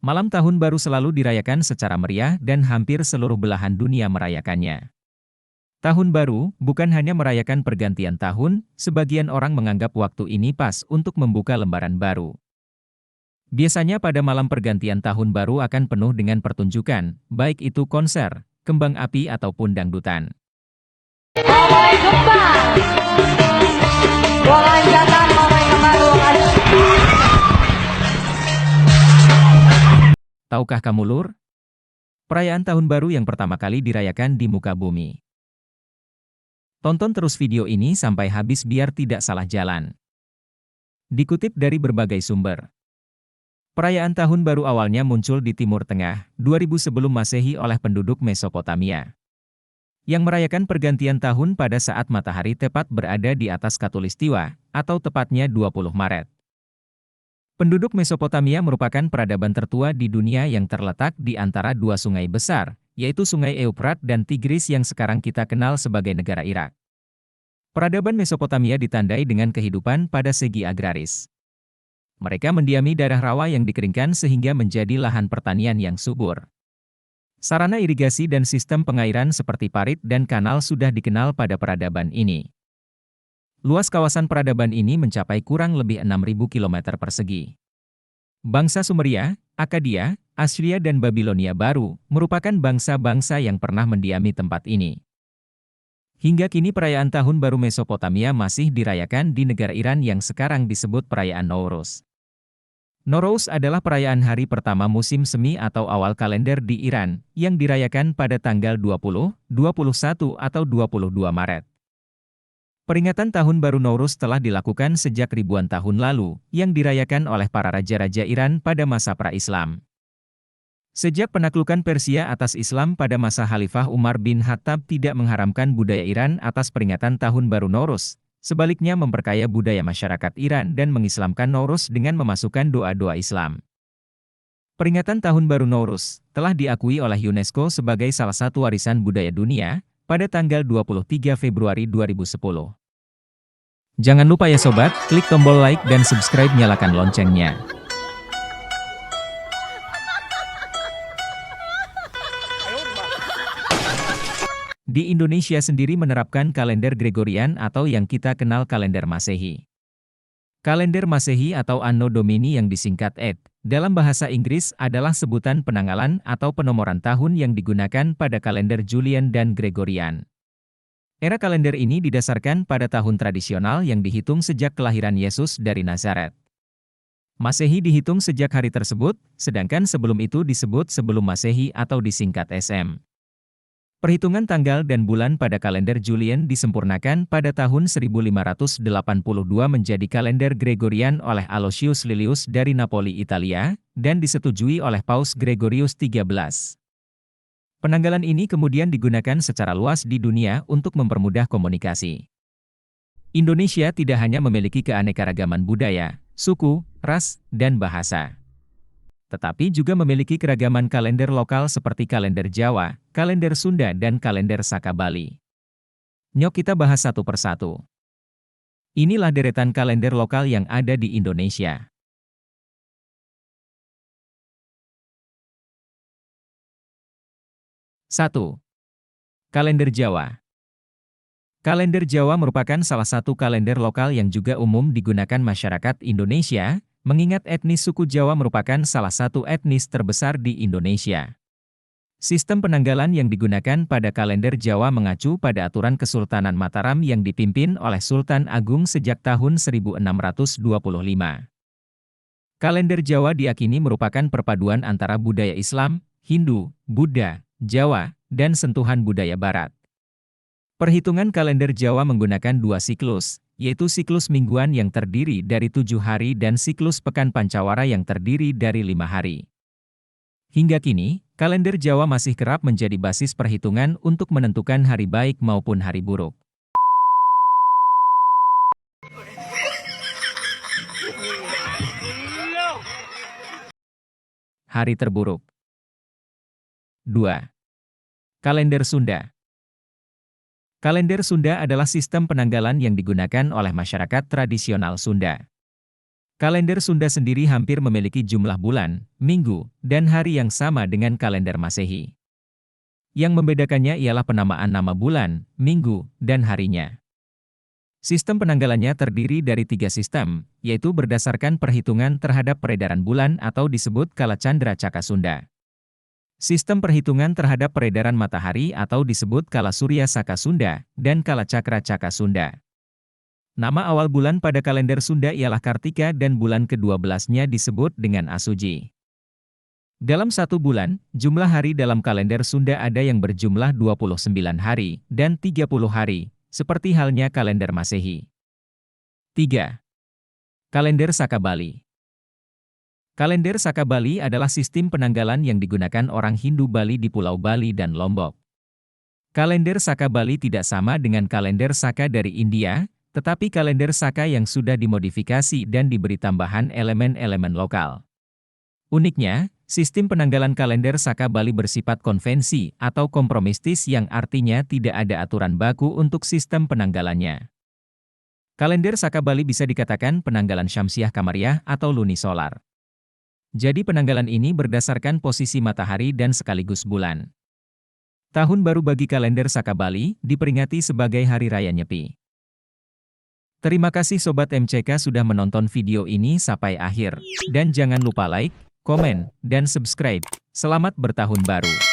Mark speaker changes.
Speaker 1: Malam Tahun Baru selalu dirayakan secara meriah dan hampir seluruh belahan dunia merayakannya. Tahun Baru bukan hanya merayakan pergantian tahun, sebagian orang menganggap waktu ini pas untuk membuka lembaran baru. Biasanya pada malam pergantian tahun baru akan penuh dengan pertunjukan, baik itu konser, kembang api ataupun dangdutan.
Speaker 2: Pawai kembang, pawai datang, pawai kembang.
Speaker 1: Tahukah kamu Lur? Perayaan Tahun Baru yang pertama kali dirayakan di muka bumi. Tonton terus video ini sampai habis biar tidak salah jalan. Dikutip dari berbagai sumber. Perayaan Tahun Baru awalnya muncul di Timur Tengah, 2000 sebelum Masehi oleh penduduk Mesopotamia, yang merayakan pergantian tahun pada saat matahari tepat berada di atas Khatulistiwa, atau tepatnya 20 Maret. Penduduk Mesopotamia merupakan peradaban tertua di dunia yang terletak di antara dua sungai besar, yaitu Sungai Eufrat dan Tigris yang sekarang kita kenal sebagai negara Irak. Peradaban Mesopotamia ditandai dengan kehidupan pada segi agraris. Mereka mendiami daerah rawa yang dikeringkan sehingga menjadi lahan pertanian yang subur. Sarana irigasi dan sistem pengairan seperti parit dan kanal sudah dikenal pada peradaban ini. Luas kawasan peradaban ini mencapai kurang lebih 6.000 km persegi. Bangsa Sumeria, Akkadia, Assyria dan Babilonia Baru merupakan bangsa-bangsa yang pernah mendiami tempat ini. Hingga kini perayaan Tahun Baru Mesopotamia masih dirayakan di negara Iran yang sekarang disebut perayaan Nowruz. Nowruz adalah perayaan hari pertama musim semi atau awal kalender di Iran, yang dirayakan pada tanggal 20, 21 atau 22 Maret. Peringatan Tahun Baru Nowruz telah dilakukan sejak ribuan tahun lalu, yang dirayakan oleh para raja-raja Iran pada masa pra-Islam. Sejak penaklukan Persia atas Islam pada masa Khalifah Umar bin Khattab tidak mengharamkan budaya Iran atas peringatan Tahun Baru Nowruz, sebaliknya memperkaya budaya masyarakat Iran dan mengislamkan Nowruz dengan memasukkan doa-doa Islam. Peringatan Tahun Baru Nowruz telah diakui oleh UNESCO sebagai salah satu warisan budaya dunia, pada tanggal 23 Februari 2010. Jangan lupa ya sobat, klik tombol like dan subscribe, nyalakan loncengnya. Di Indonesia sendiri menerapkan kalender Gregorian atau yang kita kenal kalender Masehi. Kalender Masehi atau Anno Domini yang disingkat AD, dalam bahasa Inggris adalah sebutan penanggalan atau penomoran tahun yang digunakan pada kalender Julian dan Gregorian. Era kalender ini didasarkan pada tahun tradisional yang dihitung sejak kelahiran Yesus dari Nazaret. Masehi dihitung sejak hari tersebut, sedangkan sebelum itu disebut sebelum Masehi atau disingkat SM. Perhitungan tanggal dan bulan pada kalender Julian disempurnakan pada tahun 1582 menjadi kalender Gregorian oleh Aloysius Lilius dari Napoli, Italia, dan disetujui oleh Paus Gregorius XIII. Penanggalan ini kemudian digunakan secara luas di dunia untuk mempermudah komunikasi. Indonesia tidak hanya memiliki keanekaragaman budaya, suku, ras, dan bahasa, tetapi juga memiliki keragaman kalender lokal seperti kalender Jawa, kalender Sunda dan kalender Saka Bali. Nyok kita bahas satu persatu. Inilah deretan kalender lokal yang ada di Indonesia. 1. Kalender Jawa. Kalender Jawa merupakan salah satu kalender lokal yang juga umum digunakan masyarakat Indonesia, mengingat etnis suku Jawa merupakan salah satu etnis terbesar di Indonesia. Sistem penanggalan yang digunakan pada kalender Jawa mengacu pada aturan Kesultanan Mataram yang dipimpin oleh Sultan Agung sejak tahun 1625. Kalender Jawa diakini merupakan perpaduan antara budaya Islam, Hindu, Buddha, Jawa, dan sentuhan budaya Barat. Perhitungan kalender Jawa menggunakan dua siklus, yaitu siklus mingguan yang terdiri dari 7 hari dan siklus pekan pancawara yang terdiri dari 5 hari. Hingga kini, kalender Jawa masih kerap menjadi basis perhitungan untuk menentukan hari baik maupun hari buruk. Hari terburuk. 2. Kalender Sunda. Kalender Sunda adalah sistem penanggalan yang digunakan oleh masyarakat tradisional Sunda. Kalender Sunda sendiri hampir memiliki jumlah bulan, minggu, dan hari yang sama dengan kalender Masehi. Yang membedakannya ialah penamaan nama bulan, minggu, dan harinya. Sistem penanggalannya terdiri dari 3 sistem, yaitu berdasarkan perhitungan terhadap peredaran bulan atau disebut Kala Candra Caka Sunda. Sistem perhitungan terhadap peredaran matahari atau disebut Kala Surya Saka Sunda, dan Kala Cakra Caka Sunda. Nama awal bulan pada kalender Sunda ialah Kartika dan bulan ke-12-nya disebut dengan Asuji. Dalam satu bulan, jumlah hari dalam kalender Sunda ada yang berjumlah 29 hari dan 30 hari, seperti halnya kalender Masehi. 3. Kalender Saka Bali. Kalender Saka Bali adalah sistem penanggalan yang digunakan orang Hindu Bali di Pulau Bali dan Lombok. Kalender Saka Bali tidak sama dengan kalender Saka dari India, tetapi kalender Saka yang sudah dimodifikasi dan diberi tambahan elemen-elemen lokal. Uniknya, sistem penanggalan kalender Saka Bali bersifat konvensi atau kompromistis yang artinya tidak ada aturan baku untuk sistem penanggalannya. Kalender Saka Bali bisa dikatakan penanggalan Syamsiah Kamariah atau lunisolar. Jadi penanggalan ini berdasarkan posisi matahari dan sekaligus bulan. Tahun baru bagi kalender Saka Bali diperingati sebagai Hari Raya Nyepi. Terima kasih Sobat MCK sudah menonton video ini sampai akhir. Dan jangan lupa like, komen, dan subscribe. Selamat bertahun baru.